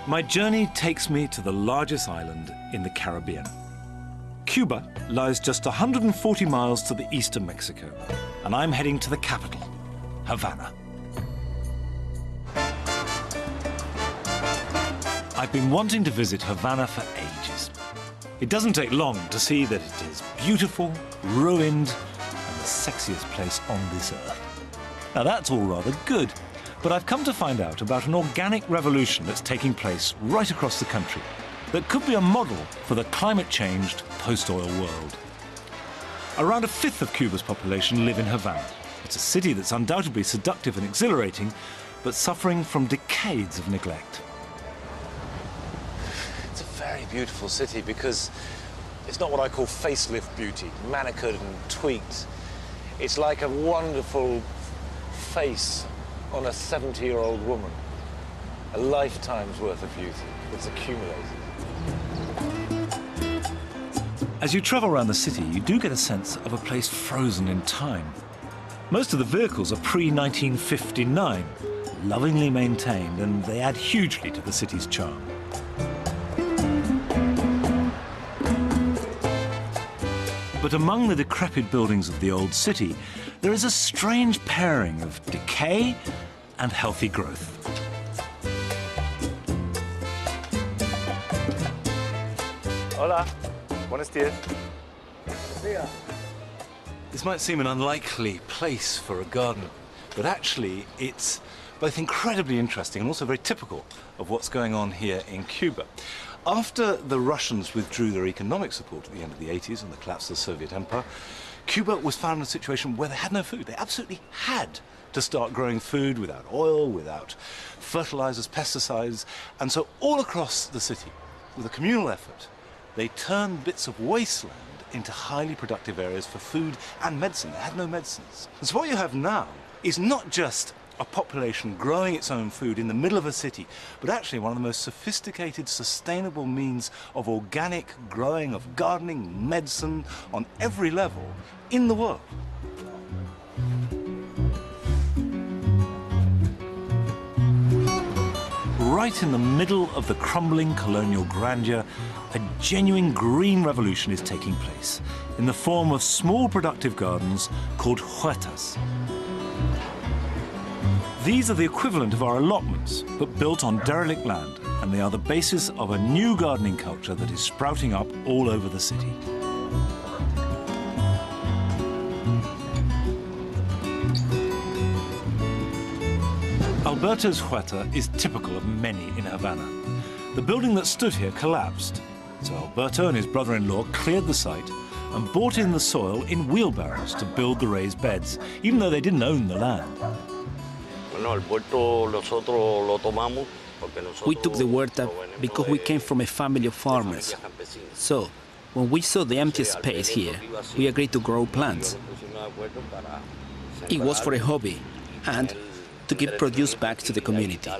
My journey takes me to the largest island in the Caribbean. Cuba lies just 140 miles to the east of Mexico, and I'm heading to the capital, Havana. I've been wanting to visit Havana for ages. It doesn't take long to see that it is beautiful, ruined, and the sexiest place on this earth. Now that's all rather good, but I've come to find out about an organic revolution that's taking place right across the country that could be a model for the climate-changed post-oil world. Around a fifth of Cuba's population live in Havana. It's a city that's undoubtedly seductive and exhilarating, but suffering from decades of neglect. It's a very beautiful city because it's not what I call facelift beauty, manicured and tweaked. It's like a wonderful face on a 70-year-old woman. A lifetime's worth of beauty that's accumulated. As you travel around the city, you do get a sense of a place frozen in time. Most of the vehicles are pre-1959, lovingly maintained, and they add hugely to the city's charm. But among the decrepit buildings of the old city, there is a strange pairing of decay and healthy growth. Hola. Buenos dias. This might seem an unlikely place for a garden, but actually it's both incredibly interesting and also very typical of what's going on here in Cuba. After the Russians withdrew their economic support at the end of the 80s and the collapse of the Soviet Empire, Cuba was found in a situation where they had no food. They absolutely had to start growing food without oil, without fertilizers, pesticides, and so all across the city, with a communal effort, they turned bits of wasteland into highly productive areas for food and medicine. They had no medicines. And so what you have now is not just a population growing its own food in the middle of a city, but actually one of the most sophisticated, sustainable means of organic growing, of gardening, medicine, on every level in the world. Right in the middle of the crumbling colonial grandeur, a genuine green revolution is taking place in the form of small productive gardens called huertas. These are the equivalent of our allotments, but built on derelict land, and they are the basis of a new gardening culture that is sprouting up all over the city. Alberto's huerta is typical of many in Havana. The building that stood here collapsed, so Alberto and his brother-in-law cleared the site and brought in the soil in wheelbarrows to build the raised beds, even though they didn't own the land. We took the huerta because we came from a family of farmers. So, when we saw the empty space here, we agreed to grow plants. It was for a hobby and to give produce back to the community.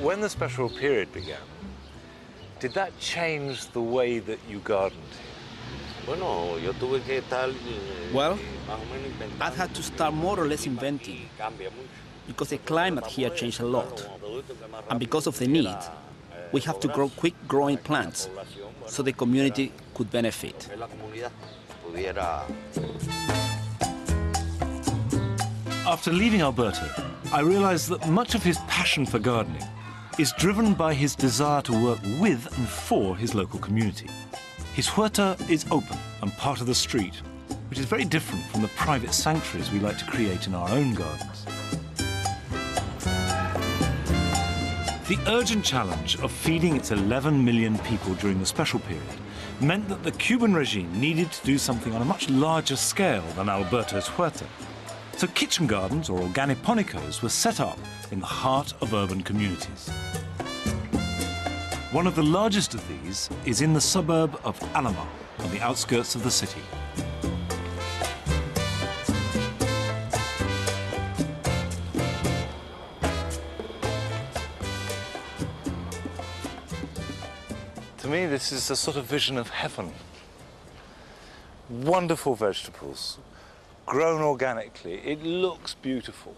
When the special period began, did that change the way that you gardened? Well, I had to start more or less inventing, because the climate here changed a lot. And because of the need, we have to grow quick-growing plants so the community could benefit. After leaving Alberto, I realized that much of his passion for gardening is driven by his desire to work with and for his local community. His huerta is open and part of the street, which is very different from the private sanctuaries we like to create in our own gardens. The urgent challenge of feeding its 11 million people during the special period meant that the Cuban regime needed to do something on a much larger scale than Alberto's huerta. So kitchen gardens, or organiponicos, were set up in the heart of urban communities. One of the largest of these is in the suburb of Alama, on the outskirts of the city. To me, this is a sort of vision of heaven. Wonderful vegetables, grown organically. It looks beautiful.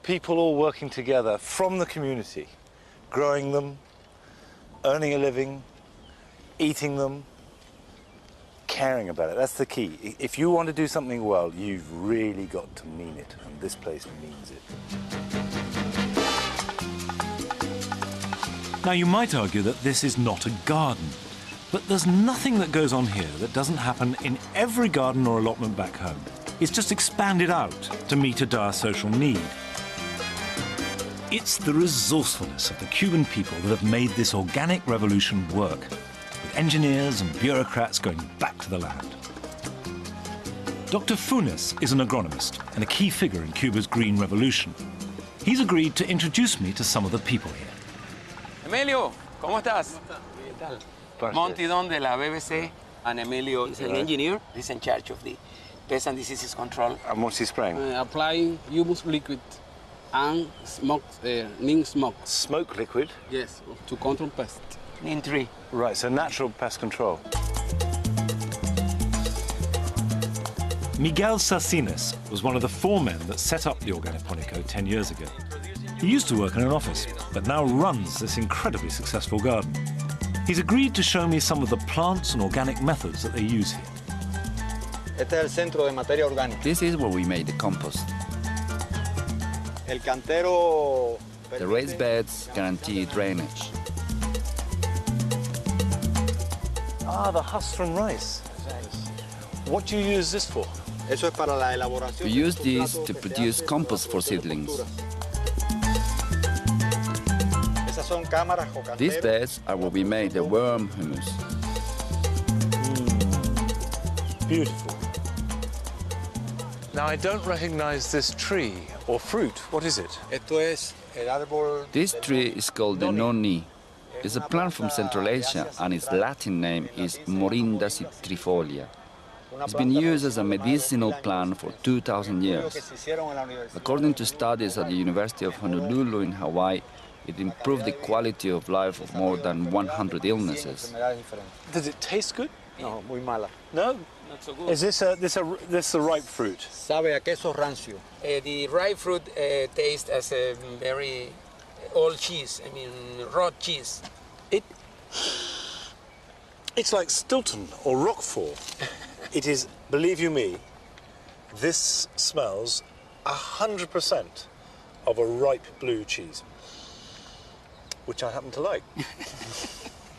People all working together from the community, growing them, earning a living, eating them, caring about it. That's the key. If you want to do something well, you've really got to mean it, and this place means it. Now, you might argue that this is not a garden, but there's nothing that goes on here that doesn't happen in every garden or allotment back home. It's just expanded out to meet a dire social need. It's the resourcefulness of the Cuban people that have made this organic revolution work, with engineers and bureaucrats going back to the land. Dr. Funes is an agronomist and a key figure in Cuba's green revolution. He's agreed to introduce me to some of the people here. Emilio, ¿cómo estás? Monty Don de la BBC, and Emilio is an engineer. He's in charge of the pest and diseases control. And what's he spraying? Applying humus liquid and smoke, neem smoke. Smoke liquid? Yes, to control pests. Neem tree. Right, so natural pest control. Miguel Sacines was one of the 4 men that set up the Organiponico 10 years ago. He used to work in an office, but now runs this incredibly successful garden. He's agreed to show me some of the plants and organic methods that they use here. This is where we made the compost. The raised beds guarantee drainage. Ah, the husk from rice. What do you use this for? We use this to produce compost for seedlings. These beds are where we made the worm humus. Beautiful. Now, I don't recognize this tree or fruit. What is it? This tree is called the noni. It's a plant from Central Asia, and its Latin name is Morinda citrifolia. It's been used as a medicinal plant for 2,000 years. According to studies at the University of Honolulu in Hawaii, it improved the quality of life of more than 100 illnesses. Does it taste good? No, muy mala. No? Not so good. Is this the ripe fruit? Sabe a queso rancio. The ripe fruit tastes as a very old cheese, I mean raw cheese. It's like Stilton or Roquefort. It is, believe you me, this smells 100% of a ripe blue cheese, which I happen to like.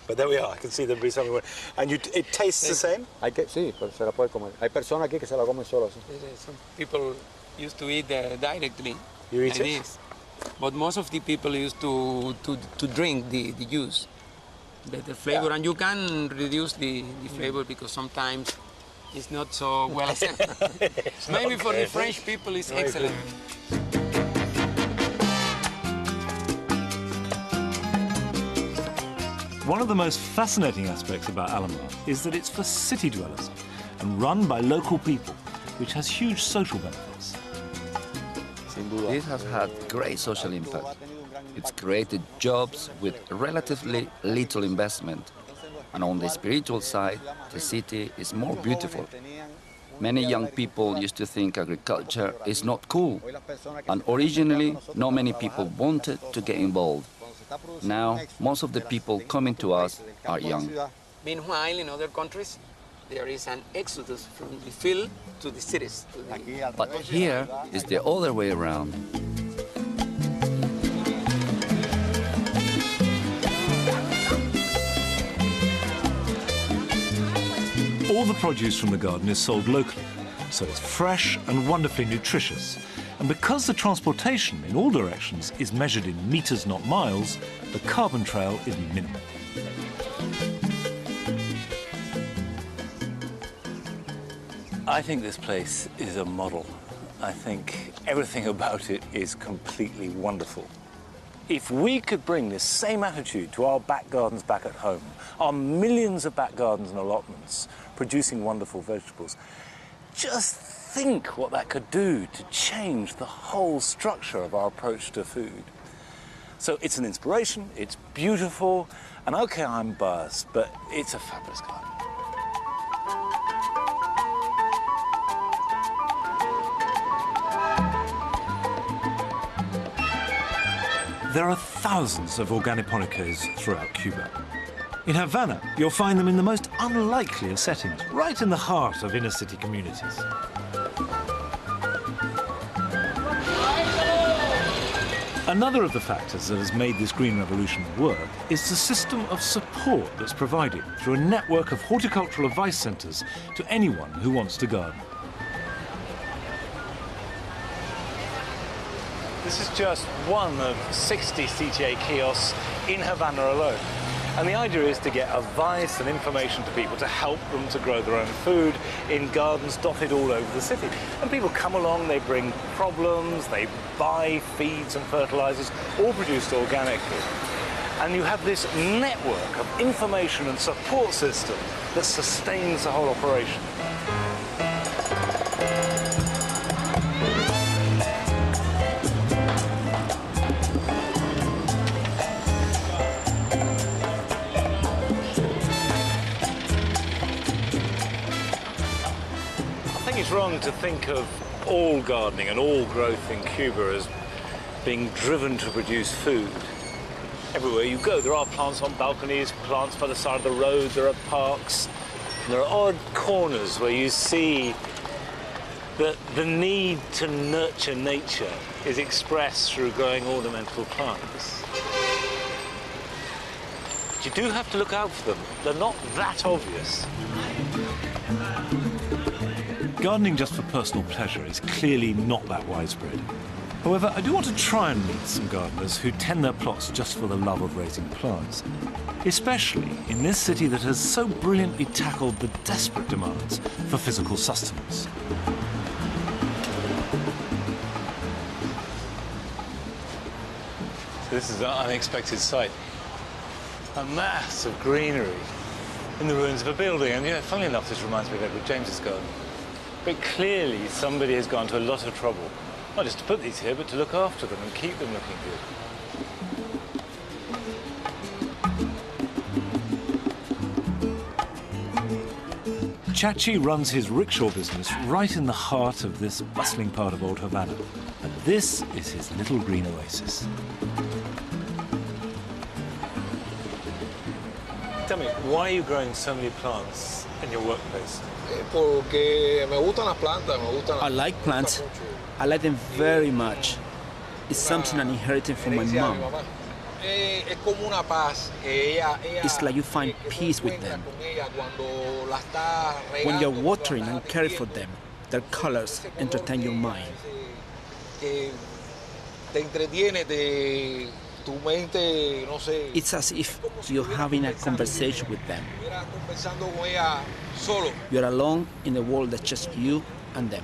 But there we are, I can see there be something. And it tastes the same? Sí, pero se la puede comer. Hay personas aquí que se la comen solas. Some people used to eat directly. You eat like it? this. But most of the people used to drink the juice. The flavor, and you can reduce the flavor because sometimes it's not so well accepted. Maybe for the French people it's excellent. One of the most fascinating aspects about Alamar is that it's for city dwellers and run by local people, which has huge social benefits. This has had great social impact. It's created jobs with relatively little investment. And on the spiritual side, the city is more beautiful. Many young people used to think agriculture is not cool. And originally, not many people wanted to get involved. Now, most of the people coming to us are young. Meanwhile, in other countries, there is an exodus from the field to the cities. But here is the other way around. All the produce from the garden is sold locally, so it's fresh and wonderfully nutritious. And because the transportation in all directions is measured in meters, not miles, the carbon trail is minimal. I think this place is a model. I think everything about it is completely wonderful. If we could bring this same attitude to our back gardens back at home, our millions of back gardens and allotments producing wonderful vegetables, just think what that could do to change the whole structure of our approach to food. So it's an inspiration, it's beautiful, and okay, I'm biased, but it's a fabulous garden. There are thousands of organiponicos throughout Cuba. In Havana, you'll find them in the most unlikely of settings, right in the heart of inner-city communities. Another of the factors that has made this green revolution work is the system of support that's provided through a network of horticultural advice centres to anyone who wants to garden. This is just one of 60 CTA kiosks in Havana alone. And the idea is to get advice and information to people to help them to grow their own food in gardens dotted all over the city. And people come along, they bring problems, they buy feeds and fertilizers, all produced organically. And you have this network of information and support system that sustains the whole operation. It's wrong to think of all gardening and all growth in Cuba as being driven to produce food. Everywhere you go, there are plants on balconies, plants by the side of the road, there are parks. There are odd corners where you see that the need to nurture nature is expressed through growing ornamental plants. But you do have to look out for them. They're not that obvious. Gardening just for personal pleasure is clearly not that widespread. However, I do want to try and meet some gardeners who tend their plots just for the love of raising plants, especially in this city that has so brilliantly tackled the desperate demands for physical sustenance. So this is an unexpected sight. A mass of greenery in the ruins of a building, and funnily enough, this reminds me of Edward James's garden. But clearly somebody has gone to a lot of trouble, not just to put these here, but to look after them and keep them looking good. Chachi runs his rickshaw business right in the heart of this bustling part of Old Havana. And this is his little green oasis. Tell me, why are you growing so many plants in your workplace? I like plants. I like them very much. It's something I inherited from my mom. It's like you find peace with them. When you're watering and caring for them, their colors entertain your mind. It's as if you're having a conversation with them. You're alone in a world that's just you and them.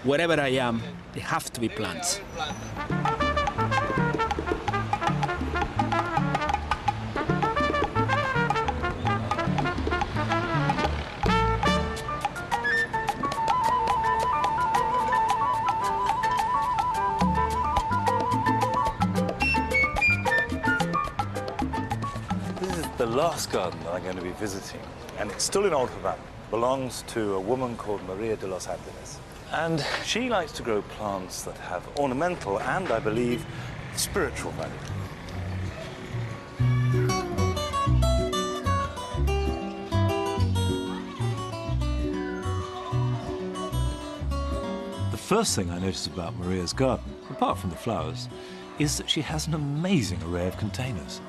Wherever I am, there have to be plants. The last garden that I'm going to be visiting, and it's still in Old Havana, belongs to a woman called Maria de los Angeles. And she likes to grow plants that have ornamental and, I believe, spiritual value. The first thing I notice about Maria's garden, apart from the flowers, is that she has an amazing array of containers.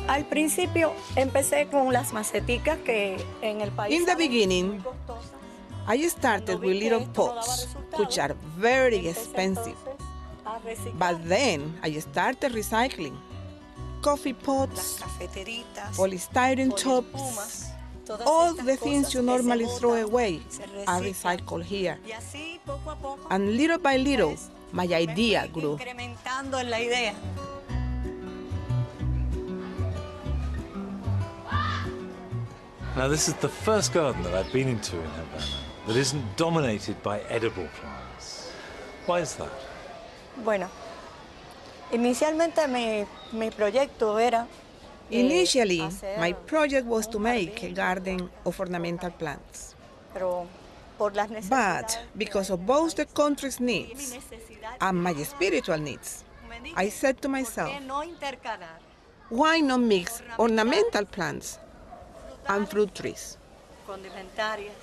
Al principio empecé con las maceticas que en el país. In the beginning, I started with little pots, which are very expensive. But then I started recycling. Coffee pots, polystyrene tubs, all the things you normally throw away are recycled here. And little by little, my idea grew. Now, this is the first garden that I've been into in Havana that isn't dominated by edible plants. Why is that? Bueno, inicialmente mi proyecto era Initially, hacer my project was to un make a jardín, garden of ornamental plants. pero por las But necesidades because que hay of en el both the país, country's y mi needs necesidad and my personal, spiritual needs, me dije, I said to ¿por myself, qué no intercalar why not mix ornamental plants and frutales, fruit trees? condimentarias?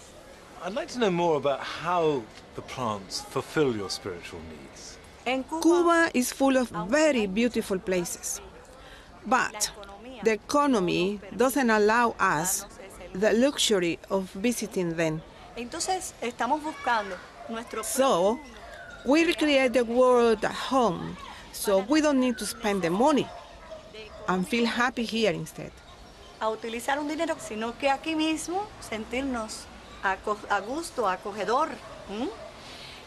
I'd like to know more about how the plants fulfill your spiritual needs. En Cuba is full of very beautiful places, but the economy doesn't allow us the luxury of visiting them. Entonces estamos buscando nuestro So, we recreate the world at home, so we don't need to spend the money and feel happy here instead. a utilizar un dinero, sino que aquí mismo sentirnos a gusto, acogedor. ¿M?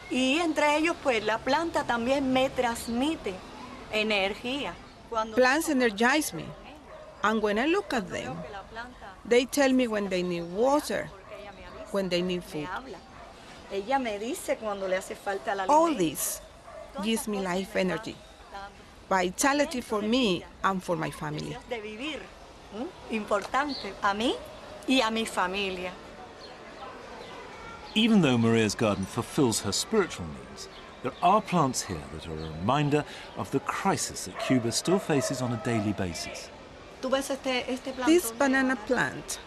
Y entre ellos, pues la planta también me transmite energía. Cuando Plants energize me, and when I look at them, they tell me when they need water, when they need food. Ella me dice cuando le hace falta la All this gives me life energy, vitality for me and for my family. de vivir, importante a mí y a mi familia. Even though Maria's garden fulfills her spiritual needs, there are plants here that are a reminder of the crisis that Cuba still faces on a daily basis. ¿Tú ves este plantón This de banana banana plant que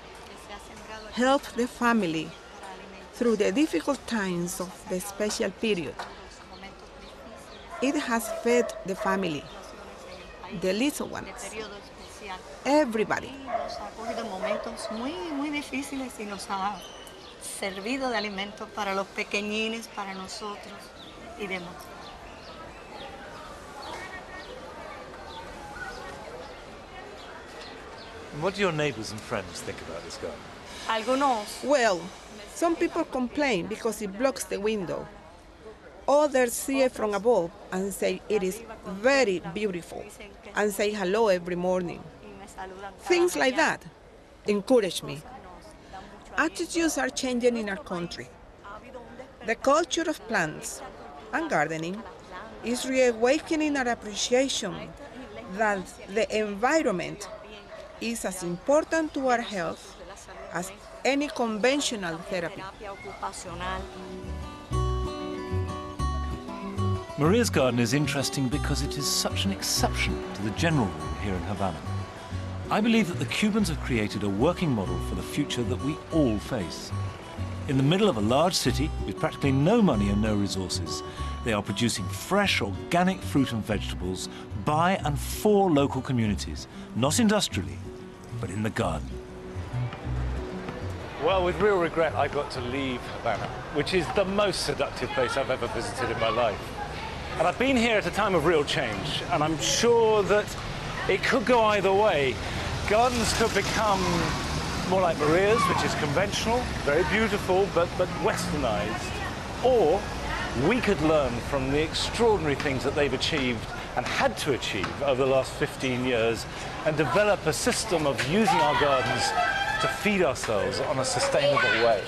se ha sembrado aquí helped the family para alimentar through the difficult times of the special period. los momentos difíciles, It has fed the family, situaciones en el país, the little de ones, periodo especial. everybody. Y nos ha cogido en momentos muy difíciles y nos ha servido de alimento para los pequeñines, para nosotros y demás. And what do your neighbours and friends think about this garden? Algunos Well, some people complain because it blocks the window. Others see it from above and say it is very beautiful and say hello every morning. y me saludan cada Things like mañana. that encourage me. Nos dan mucho aliento. Attitudes are changing in our country. Ha habido un despertar The culture of plants and gardening is reawakening our appreciation that the environment is as important to our health de la salud as any conventional therapy. terapia ocupacional. Maria's garden is interesting because it is such an exception to the general rule here in Havana. I believe that the Cubans have created a working model for the future that we all face. In the middle of a large city with practically no money and no resources, they are producing fresh, organic fruit and vegetables by and for local communities, not industrially, but in the garden. Well, with real regret, I got to leave Havana, which is the most seductive place I've ever visited in my life. And I've been here at a time of real change, and I'm sure that it could go either way. Gardens could become more like Maria's, which is conventional, very beautiful, but westernized. Or we could learn from the extraordinary things that they've achieved and had to achieve over the last 15 years and develop a system of using our gardens to feed ourselves on a sustainable way.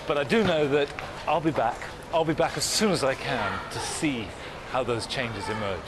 But I do know that I'll be back. I'll be back as soon as I can to see how those changes emerge.